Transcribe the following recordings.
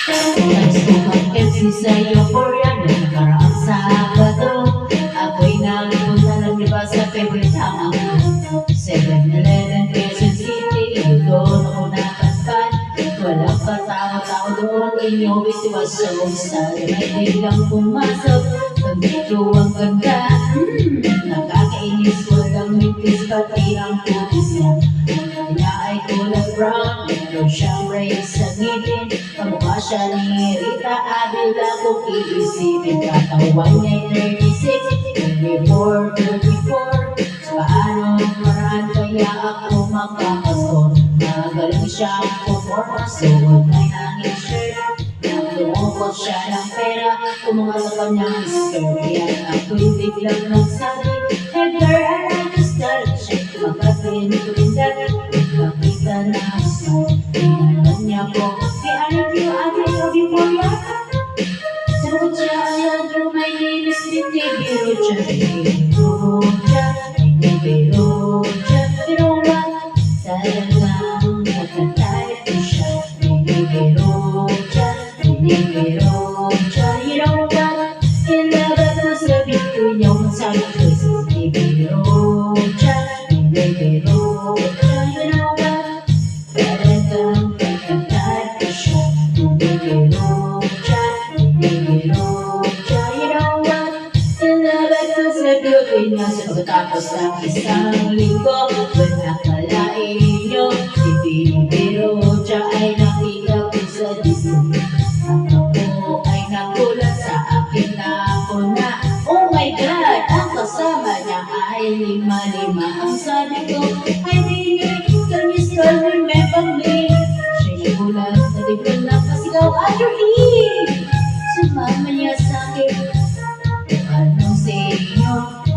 Nais ko mag-MC sa'yo for yan noong nakaraang Sabado. Ako'y nagpunta ng iba sa favorite hamang 7-Eleven, Quezon City. Doon ako napadpad. Walang katao-tao doon. Inyong was so sad. May biglang pumasok. Pagdito ang ganda. Nakakainis, walang nipis, pati ang pupis niya. Ay kulay brown, meron siyang race sa ngipin. Kamukha siya ni Rita Avila kung iisipin. Katawan niya'y 36, 24, 34. Sa paanong paraan kaya ako makakaskor? Magaling siyang performer, suot ay hangin shirt. Nang lumukot siya ng pera, kumunga sa kanyang skirt. Kaya ako'y biglang nagsabi, hey girl, I like to start. Siya kumakatin ko rin dati. Nakita na ang smile. Tinanong niya ko, hey, aren't you ugly of Euphoria? Sagot siya, I Andrew, my name is Titi Birucha. Birucha, Titi Birucha. You know what? Talagang nakatype ko siya. Titi Birucha, Titi Birucha. You know what? Kailangan ko sabihin ko niyo kung sabi ko si Titi Birucha, Titi Birucha. You know what? Talagang nakatype ko siya. Titi Birucha, Titi Birucha. You know what? Kailangan ko sabihin niya sa pagkatapos ng isang linggo. Kung nakalain niyo, si Titi Birucha ay nakita ko sa disco. At ako ay nagulat sa akin na ako na, oh my God! Ang kasama niya ay lima-lima. Ang sabi ko, ay Nini, can you still remember me? Siya'y nagulat, nalibig lang pasigaw, Andrew! Sumama niya sa akin. Anong sa inyo?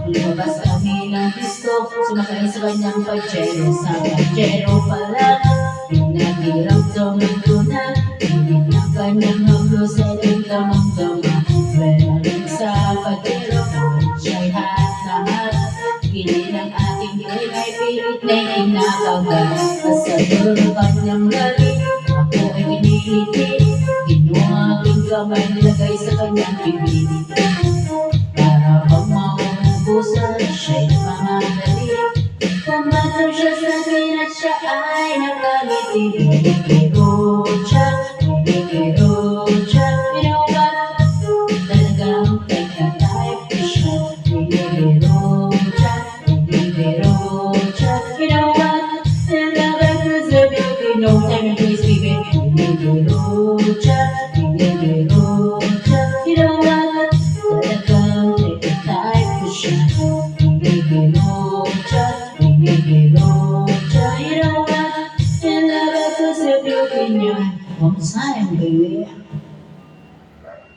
Lumabas kami ng disco. Sumakay sa kanyang pajero. Sa pajero pala pinagiramdaman ko na hindi ng kanyang hablo sa damang-dama. Meron sa pajero, siya'y hat na hat. Kini ng ating gawin ay pilit na inakagal. Sa dulo kanyang galing, ako ay kiniliti. Kinuha aking kamay, nilagay sa kanyang bibig. Para pag mauubusan, siya'y mamadali. Pumataw siya sa akin at siya ay nakangiti. Birucha, Birucha. You know what? Talagang nagka-type ko siya. Birucha, Birucha. You know what? Talagang nasabi ko, no time and place, baby. Birucha, Birucha. You know what? Talagang nagka-type ko siya. Birucha, Birucha. You know what? Talagang nasabi ko niyo. One time, baby.